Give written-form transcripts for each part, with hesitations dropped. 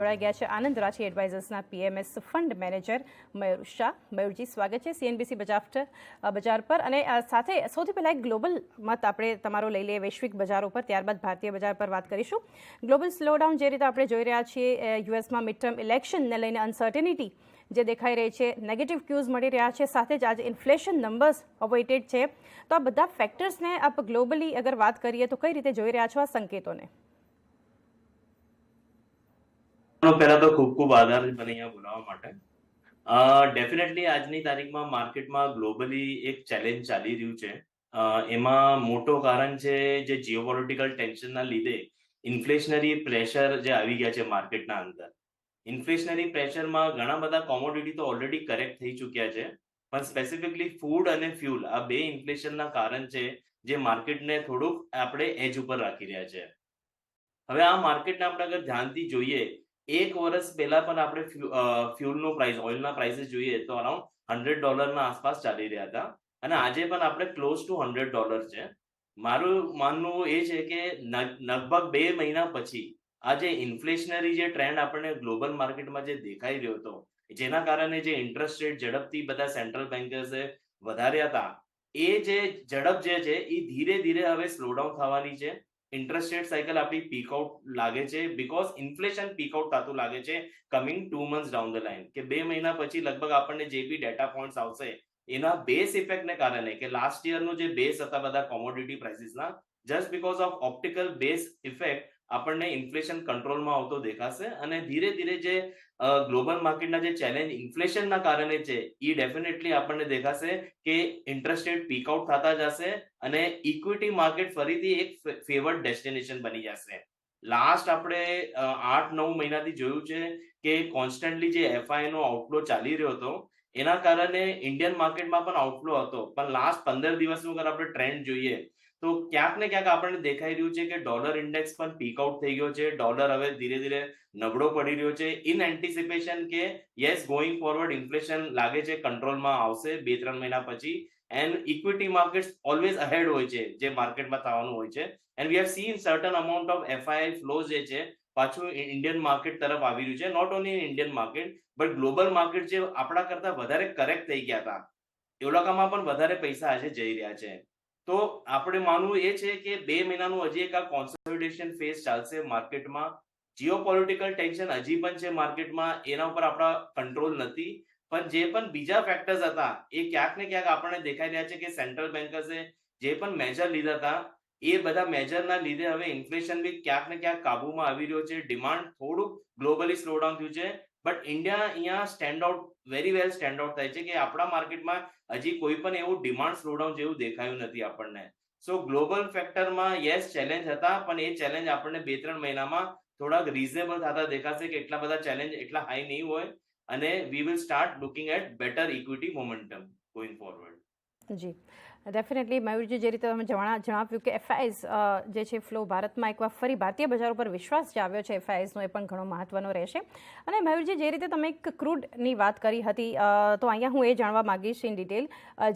જોડાઈ ગયા છે આનંદ રાઠી એડવાઇઝર્સના પીએમએસ ફંડ મેનેજર મયુર શાહ. મયુરજી, સ્વાગત છે સીએનબીસી બજાર પર. અને સાથે સૌથી પહેલાં એક ગ્લોબલ મત આપણે તમારો લઈ લઈએ વૈશ્વિક બજારો પર, ત્યારબાદ ભારતીય બજાર પર વાત કરીશું. ગ્લોબલ સ્લોડાઉન જે રીતે આપણે જોઈ રહ્યા છીએ, યુએસમાં મિડ ટર્મ ઇલેક્શનને લઈને અનસર્ટેનિટી જે દેખાઈ રહી છે, નેગેટિવ ક્યુઝ મળી રહ્યા છે, સાથે જ આજે ઇન્ફ્લેશન નંબર્સ અવોઇટેડ છે. તો આ બધા ફેક્ટર્સને આપ ગ્લોબલી અગર વાત કરીએ તો કઈ રીતે જોઈ રહ્યા છો આ સંકેતોને? પહેલા તો ખૂબ ખૂબ આભાર મને અહીંયા બોલાવવા માટે. ડેફિનેટલી આજની તારીખમાં માર્કેટમાં ગ્લોબલી એક ચેલેન્જ ચાલી રહ્યું છે. એમાં મોટો કારણ છે જે જીઓપોલિટિકલ ટેન્શનના લીધે ઇન્ફ્લેશનરી પ્રેશર જે આવી ગયા છે માર્કેટના અંદર. ઇન્ફ્લેશનરી પ્રેશરમાં ઘણા બધા કોમોડિટી તો ઓલરેડી કરેક્ટ થઈ ચૂક્યા છે, પણ સ્પેસિફિકલી ફૂડ અને ફ્યુલ આ બે ઇન્ફ્લેશનના કારણ છે જે માર્કેટને થોડુંક આપણે એજ ઉપર રાખી રહ્યા છે. હવે આ માર્કેટને આપણે અગર ધ્યાનથી જોઈએ, એક વર્ષ પહેલા પણ આપણે ફ્યુલનો પ્રાઇસ, ઓઇલના પ્રાઇસીસ જોઈએ તો અરાઉન્ડ $100 આસપાસ ચાલી રહ્યા હતા, અને આજે પણ આપણે ક્લોઝ ટુ $100 છે. મારું માનવું એ છે કે લગભગ 2 મહિના પછી આ જે ઇન્ફ્લેશનરી જે ટ્રેન્ડ આપણને ગ્લોબલ માર્કેટમાં જે દેખાઈ રહ્યો હતો, જેના કારણે જે ઇન્ટરેસ્ટ રેટ ઝડપથી બધા સેન્ટ્રલ બેન્કર્સે વધાર્યા હતા, એ જે ઝડપ જે છે એ ધીરે ધીરે હવે સ્લોડાઉન થવાની છે. ઇન્ટરેસ્ટ રેટ સાયકલ આપણી પીક આઉટ લાગે છે, બીકોઝ ઇન્ફ્લેશન પીક આઉટ થતું લાગે છે coming 2 months down the line, કે 2 મહિના પછી લગભગ આપણને જે બી ડેટા પોઈન્ટ્સ આવશે એના બેસ ઇફેક્ટને કારણે, કે લાસ્ટ યરનું જે બેસ હતા બધા કોમોડિટી પ્રાઇસીસના, just because of optical base effect આપણને ઇન્ફ્લેશન કંટ્રોલમાં આવતો દેખાશે, અને ધીરે ધીરે જે ગ્લોબલ માર્કેટના જે ચેલેન્જ ઇન્ફ્લેશનના કારણે છે એ ડેફિનેટલી આપણને દેખાશે કે ઇન્ટરેસ્ટ રેટ પીક આઉટ થતા જશે અને ઇક્વિટી માર્કેટ ફરીથી એક ફેવર્ડ ડેસ્ટિનેશન બની જશે. લાસ્ટ આપણે 8-9 મહિનાથી જોયું છે કે કોન્સ્ટન્ટલી જે એફઆઈ નો આઉટફ્લો ચાલી રહ્યો હતો, એના કારણે ઇન્ડિયન માર્કેટમાં પણ આઉટફ્લો હતો, પણ લાસ્ટ 15 દિવસનું અગર આપણે ટ્રેન્ડ જોઈએ તો ક્યાંક ને ક્યાંક આપણને દેખાઈ રહ્યું છે કે ડોલર ઇન્ડેક્સ પણ પીક આઉટ થઈ ગયો છે. ડોલર હવે ધીરે ધીરે નબળો પડી રહ્યો છે, ઇન એન્ટિસિપેશન કે યસ ગોઈંગ ફોરવર્ડ ઇન્ફ્લેશન લાગે છે કંટ્રોલમાં આવશે 2-3 મહિના પછી. And equity markets always ahead હોય છે જે માર્કેટમાં થવાનું હોય છે, and we have seen certain amount of FI flow જે છે પાછું ઇન્ડિયન માર્કેટ તરફ આવી રહ્યું છે. Not only Indian market but global market જે આપણા કરતા વધારે કરેક્ટ થઈ ગયા હતા, એ લોકોમાં પણ વધારે પૈસા આજે જઈ રહ્યા છે. તો આપણે માનવું એ છે કે 2 મહિનાનું હજી એક આ કોન્સોલિડેશન ફેઝ ચાલશે માર્કેટમાં. જીઓપોલિટિકલ ટેન્શન હજી પણ છે માર્કેટમાં, એના ઉપર આપણા કંટ્રોલ નથી, પણ જે પણ બીજા ફેક્ટર્સ હતા એ ક્યાંક ને ક્યાંક આપણને દેખાઈ રહ્યા છે કે સેન્ટ્રલ બેન્કર્સે જે પણ મેજર લીધા હતા એ બધા મેજરના લીધે હવે ઇન્ફ્લેશન બી ક્યાંક ને ક્યાંક કાબુમાં આવી રહ્યો છે. ડિમાન્ડ થોડુંક ગ્લોબલી સ્લોડાઉન થયું છે, બટ ઇન્ડિયા અહીંયા stand out, very well stand out થાય છે કે આપણા માર્કેટમાં હજી કોઈ પણ એવું ડિમાન્ડ સ્લોડાઉન જેવું દેખાયું નથી આપણને. સો ગ્લોબલ ફેક્ટરમાં યસ ચેલેન્જ હતા, પણ એ ચેલેન્જ આપણને 2-3 મહિનામાં થોડાક રીઝનેબલ થતા દેખાશે, કે એટલા બધા ચેલેન્જ એટલા હાઈ નહીં હોય, અને we will start looking at better equity momentum going forward. Ji, definitely મયુરજી, જે રીતે તમે જણાવ્યું કે એફઆઈઝ જે છે ફ્લો ભારતમાં એકવાર ફરી ભારતીય બજાર ઉપર વિશ્વાસ જે આવ્યો છે એફઆઈઝનો, એ પણ ઘણો મહત્વનો રહેશે. અને મયુરજી, જે રીતે તમે એક ક્રૂડની વાત કરી હતી, તો અહીંયા હું એ જાણવા માંગીશ ઇન ડિટેલ,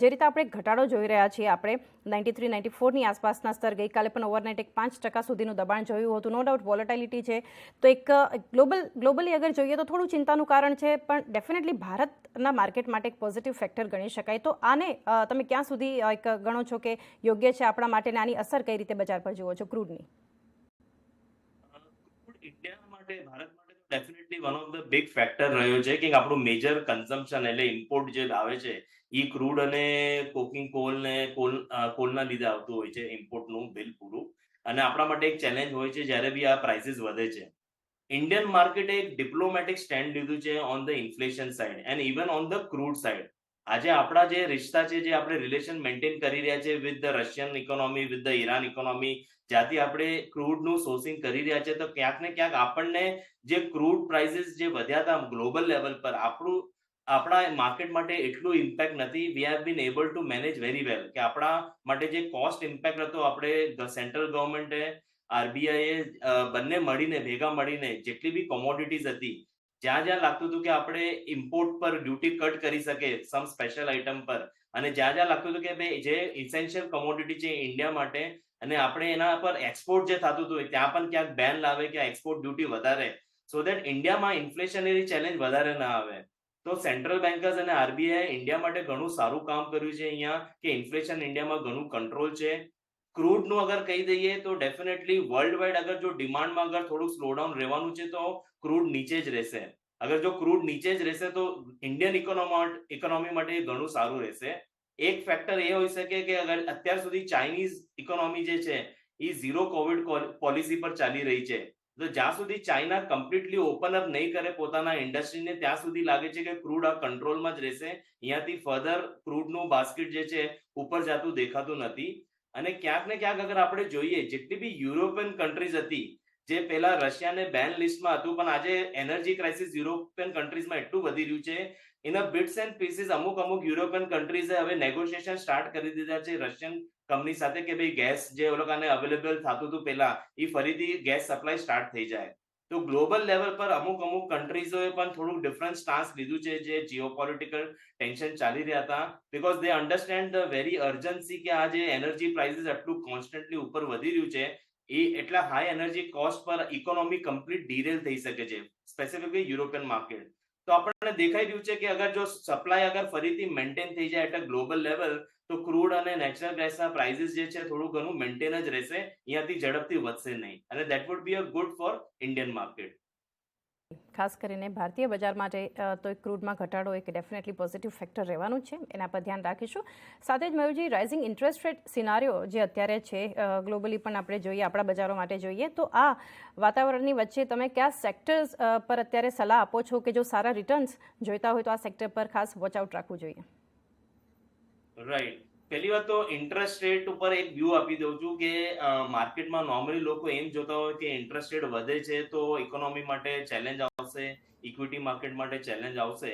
જે રીતે આપણે ઘટાડો જોઈ રહ્યા છીએ, આપણે 93-94ની આસપાસના સ્તર, ગઈકાલે પણ ઓવરનાઇટ એક 5% સુધીનું દબાણ જોયું હતું. નો ડાઉટ વોલેટાલિટી છે, તો એક ગ્લોબલી અગર જોઈએ તો થોડું ચિંતાનું કારણ છે, પણ ડેફિનેટલી ભારતના માર્કેટ માટે એક પોઝિટિવ ફેક્ટર ગણી શકાય. તો આને તમે ક્યાં સુધી એક ગણો છો કે યોગ્ય છે આપણા માટે, આની અસર કઈ રીતે બજાર પર જુઓ છો ક્રૂડની? ક્રૂડ ઇન્ડિયા માટે, ભારત માટે definitely one of the big factor રહ્યો છે, કે આપણું મેજર કન્ઝમ્પશન એટલે ઇમ્પોર્ટ જે આવે છે એ ક્રૂડ અને કોકિંગ કોલ ને કોલના લીધે આવતું હોય છે, ઇમ્પોર્ટનું બિલ પૂરું. અને આપણા માટે એક ચેલેન્જ હોય છે જ્યારે બી આ પ્રાઇસીસ વધે છે. ઇન્ડિયન માર્કેટે એક ડિપ્લોમેટિક સ્ટેન્ડ લીધું છે on the inflation side and even on the crude side. આજે આપણા જે રિશ્તા છે, જે આપણે રિલેશન મેન્ટેન કરી રહ્યા છે with the Russian economy, with the Iran economy, જ્યાંથી આપણે ક્રૂડનું સોર્સિંગ કરી રહ્યા છે, તો ક્યાંક ને ક્યાંક આપણને જે ક્રૂડ પ્રાઇસીસ જે વધ્યા હતા ગ્લોબલ લેવલ પર, આપણા માર્કેટ માટે એટલું ઇમ્પેક્ટ નથી. We have been able to manage very well, કે આપણા માટે જે કોસ્ટ ઇમ્પેક્ટ હતો, આપણે સેન્ટ્રલ ગવર્મેન્ટે, આરબીઆઈએ બંને મળીને, ભેગા મળીને જેટલી બી કોમોડિટીઝ હતી, જ્યાં જ્યાં લાગતું હતું કે આપણે ઇમ્પોર્ટ પર ડ્યુટી કટ કરી શકે સમ સ્પેશિયલ આઇટમ પર, અને જ્યાં જ્યાં લાગતું હતું કે ભાઈ જે ઇસેન્શિયલ કોમોડિટી છે ઇન્ડિયા માટે, અને આપણે એના પર એક્સપોર્ટ જે થતું હતું ત્યાં પણ ક્યાંક બેન લાવે કે એક્સપોર્ટ ડ્યુટી વધારે, સો દેટ ઇન્ડિયામાં ઇન્ફ્લેશનરી ચેલેન્જ વધારે ના આવે. તો સેન્ટ્રલ બેન્કર્સ અને આરબીઆઈ ઇન્ડિયા માટે ઘણું સારું કામ કર્યું છે અહીંયા કે ઇન્ફ્લેશન ઇન્ડિયામાં ઘણું કંટ્રોલ છે. ક્રૂડનું અગર કહી દઈએ તો ડેફિનેટલી વર્લ્ડ વાઇડ અગર જો ડિમાન્ડમાં અગર થોડું સ્લોડાઉન રહેવાનું છે તો ક્રૂડ નીચે જ રહેશે. અગર જો ક્રૂડ નીચે જ રહેશે તો ઇન્ડિયન ઇકોનોમી માટે ઘણું સારું રહેશે. એક ફેક્ટર એ હોઈ શકે કે અગર અત્યાર સુધી ચાઇનીઝ ઇકોનોમી જે છે એ ઝીરો કોવિડ પોલિસી પર ચાલી રહી છે. તો જ્યાં સુધી ચાઇના કમ્પ્લીટલી ઓપન અપ નહીં કરે પોતાના ઇન્ડસ્ટ્રીને ત્યાં સુધી લાગે છે કે ક્રૂડ આ કંટ્રોલમાં જ રહેશે. અહીંયાથી ફર્ધર ક્રૂડનું બાસ્કેટ જે છે ઉપર જતું દેખાતું નથી. અને ક્યાંક ને ક્યાંક અગર આપણે જોઈએ જેટલી બી યુરોપિયન કન્ટ્રીઝ હતી જે પહેલા રશિયાને બેન લિસ્ટમાં હતું પણ આજે એનર્જી ક્રાઇસિસ યુરોપિયન કન્ટ્રીઝમાં એટલું વધી રહ્યું છે. એના બિટ્સ એન્ડ પીસીસ અમુક યુરોપિયન કન્ટ્રીઝે હવે નેગોશિએશન સ્ટાર્ટ કરી દીધા છે રશિયન કંપની સાથે કે ભાઈ ગેસ જે લોકોને અવેલેબલ થતું હતું પહેલા એ ફરીથી ગેસ સપ્લાય સ્ટાર્ટ થઈ જાય. તો ગ્લોબલ લેવલ પર અમુક કન્ટ્રીઝોએ પણ થોડું ડિફરન્ટ સ્ટાન્સ લીધું છે જે જીઓપોલિટિકલ ટેન્શન ચાલી રહ્યા હતા because they understand the very urgency કે આ જે એનર્જી પ્રાઇસીસ આટલું કોન્સ્ટન્ટલી ઉપર વધી રહ્યું છે એ એટલા હાઈ એનર્જી કોસ્ટ પર ઇકોનોમી કમ્પ્લીટ ડીરેલ થઈ શકે છે સ્પેસિફિકલી યુરોપિયન માર્કેટ. તો આપણને દેખાઈ રહ્યું છે કે અગર જો સપ્લાય અગર ફરીથી મેન્ટેન થઈ જાય એટ ગ્લોબલ લેવલ તો ક્રૂડ અને નેચરલ ગેસના પ્રાઇસીસ જે છે થોડું ઘણું મેન્ટેન જ રહેશે, અહીંયાથી ઝડપથી વધશે નહીં અને that would be a good for Indian market. ખાસ કરીને ભારતીય બજાર માટે તો ક્રૂડમાં ઘટાડો એક ડેફિનેટલી પોઝિટિવ ફેક્ટર રહેવાનું છે, એના પર ધ્યાન રાખીશું. સાથે જ મયુરજી, રાઇઝિંગ ઇન્ટરેસ્ટ રેટ સિનારીઓ જે અત્યારે છે ગ્લોબલી પણ આપણે જોઈએ, આપણા બજારો માટે જોઈએ, તો આ વાતાવરણની વચ્ચે તમે કયા સેક્ટર્સ પર અત્યારે સલાહ આપો છો કે જો સારા રિટર્ન્સ જોઈતા હોય તો આ સેક્ટર પર ખાસ વોચ આઉટ રાખવું જોઈએ? રાઈટ. પહેલી વાત તો ઇન્ટરેસ્ટ રેટ ઉપર એક વ્યૂ આપી દઉં છું કે માર્કેટમાં નોર્મલી લોકો એમ જોતા હોય કે ઇન્ટરેસ્ટ રેટ વધે છે તો ઇકોનોમી માટે ચેલેન્જ આવશે, ઇક્વિટી માર્કેટ માટે ચેલેન્જ આવશે.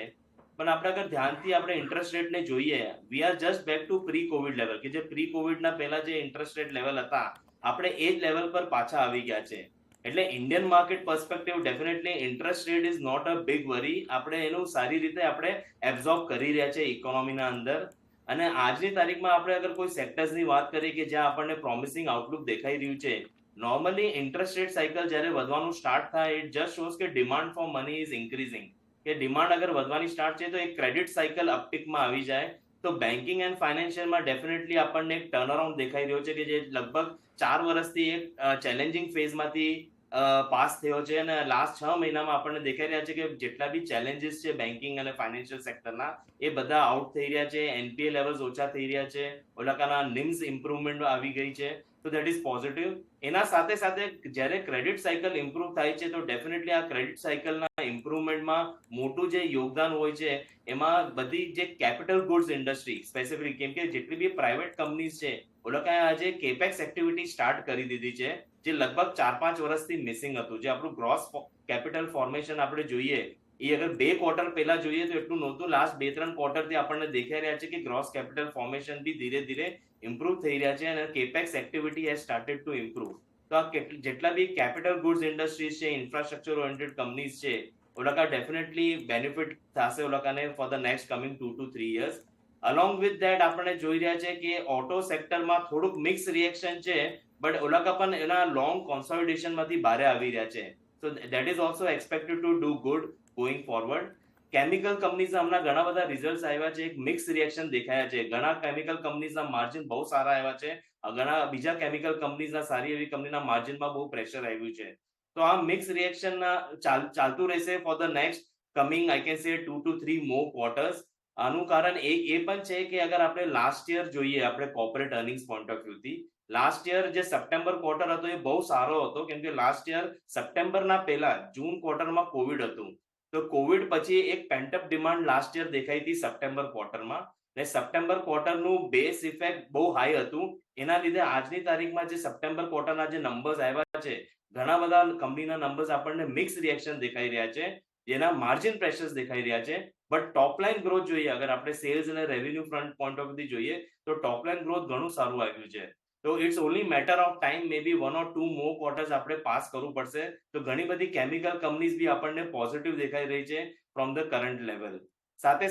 પણ આપણે અગર ધ્યાનથી આપણે ઇન્ટરેસ્ટ રેટને જોઈએ, we are just back to pre Covid level કે જે પ્રી કોવિડના પહેલા જે ઇન્ટરેસ્ટ રેટ લેવલ હતા આપણે એ જ લેવલ પર પાછા આવી ગયા છે. એટલે Indian market perspective definitely interest rate is not a big worry. આપણે એનું સારી રીતે આપણે એબ્ઝોર્બ કરી રહ્યા છે ઇકોનોમીના અંદર. અને આજની તારીખમાં આપણે અગર કોઈ સેક્ટર્સની વાત કરીએ કે જ્યાં આપણને પ્રોમિસિંગ આઉટલુક દેખાઈ રહ્યું છે, નોર્મલી ઇન્ટરેસ્ટ રેટ સાયકલ જ્યારે વધવાનું સ્ટાર્ટ થાય ઇટ જસ્ટ શોઝ કે demand for money is increasing. કે ડિમાન્ડ અગર વધવાની સ્ટાર્ટ છે તો એક ક્રેડિટ સાયકલ અપટિકમાં આવી જાય તો બેન્કિંગ એન્ડ ફાઇનાન્શિયલમાં ડેફિનેટલી આપણને એક ટર્નઅરાઉન્ડ દેખાઈ રહ્યો છે કે જે લગભગ 4 વર્ષથી એક ચેલેન્જિંગ ફેઝમાંથી પાસ થયો છે અને લાસ્ટ 6 મહિનામાં આપણને દેખાઈ રહ્યા છે કે જેટલા બી ચેલેન્જીસ છે બેન્કિંગ અને ફાઇનાન્શિયલ સેક્ટરના એ બધા આઉટ થઈ રહ્યા છે, એનપીએ લેવલ્સ ઓછા થઈ રહ્યા છે, ઓલાકાના નિમ્સ ઇમ્પ્રુવમેન્ટ આવી ગઈ છે. તો દેટ ઇઝ પોઝિટિવ. એના સાથે સાથે જ્યારે ક્રેડિટ સાયકલ ઇમ્પ્રુવ થાય છે તો ડેફિનેટલી આ ક્રેડિટ સાયકલના ઇમ્પ્રુવમેન્ટમાં મોટું જે યોગદાન હોય છે એમાં બધી જે કેપિટલ ગુડ્સ ઇન્ડસ્ટ્રી સ્પેસિફિક કેમ કે જેટલી બી પ્રાઇવેટ કંપનીઝ છે ઓલોકાએ આજે કેપેક્સ એક્ટિવિટી સ્ટાર્ટ કરી દીધી છે જે લગભગ 4-5 વર્ષથી મિસિંગ હતું. જે આપણું ગ્રોસ કેપિટલ ફોર્મેશન આપણે જોઈએ એ અગર 2 ક્વાર્ટર પહેલા જોઈએ તો એટલું નહોતું. લાસ્ટ 2-3 ક્વાર્ટરથી આપણને દેખાઈ રહ્યા છે કે ગ્રોસ કેપિટલ ફોર્મેશન બી ધીરે ધીરે ઇમ્પ્રુવ થઈ રહ્યા છે અને capex activity has started to improve. તો આ જેટલા બી કેપિટલ ગુડ્સ ઇન્ડસ્ટ્રીઝ છે, ઇન્ફ્રાસ્ટ્રક્ચર ઓરિએન્ટેડ કંપનીઝ છે, ઓલાકા ડેફિનેટલી બેનિફિટ થશે ઓલાકાને for the next coming 2 to 3 years. Along with that આપણે જોઈ રહ્યા છે કે ઓટો સેક્ટરમાં થોડુંક મિક્સ રિએક્શન છે બટ ઓલાકા પણ એના લોંગ કોન્સોલિડેશનમાંથી બહાર આવી રહ્યા છે. So that is also expected to do good going forward. Chemical કંપનીઝના હમણાં ઘણા બધા રિઝલ્ટ આવ્યા છે, એક મિક્સ રિએક્શન દેખાયા છે. ઘણા કેમિકલ કંપનીઝના માર્જિન બહુ સારા આવ્યા છે, ઘણા બીજા કેમિકલ કંપનીઝના સારી એવી કંપનીના માર્જિનમાં બહુ પ્રેશર આવ્યું છે. તો આ મિક્સ રિએક્શન ચાલતું રહેશે four the next coming I can say 2 to 3 more quarters. આનું કારણ એ પણ છે કે અગર આપણે લાસ્ટ યર જોઈએ આપણે કોર્પોરેટ અર્નિંગ્સ પોઈન્ટ ઓફ વ્યૂથી, લાસ્ટ યર જે સપ્ટેમ્બર ક્વાર્ટર હતો એ બહુ સારો હતો કેમ કે લાસ્ટ યર સપ્ટેમ્બરના પહેલા જૂન ક્વાર્ટરમાં કોવિડ હતું. તો કોવિડ પછી એક પેન્ટઅપ ડિમાન્ડ લાસ્ટ યર દેખાઈ હતી સપ્ટેમ્બર ક્વાર્ટરમાં ને સપ્ટેમ્બર ક્વાર્ટરનું બેઝ ઇફેક્ટ બહુ હાઈ હતું. એના લીધે આજની તારીખમાં જે સપ્ટેમ્બર ક્વાર્ટરના જે નંબર્સ આવ્યા છે ઘણા બધા કંપનીના નંબર્સ આપણને મિક્સ રિએક્શન દેખાઈ રહ્યા છે, જેના માર્જિન પ્રેશર્સ દેખાઈ રહ્યા છે. બટ ટોપલાઇન ગ્રોથ જોઈએ અગર આપણે સેલ્સ અને રેવન્યુ ફ્રન્ટ પોઈન્ટ ઓફ વ્યૂથી જોઈએ તો ટોપલાઇન ગ્રોથ ઘણું સારું આવ્યું છે. તો it's only matter of time, may be 1 or 2 more quarters આપણે પાસ કરવું પડશે. તો ઘણી બધી કેમિકલ કંપનીઝ બી આપણને પોઝિટિવ દેખાઈ રહી છે ફ્રોમ ધ કરંટ લેવલ. સાથે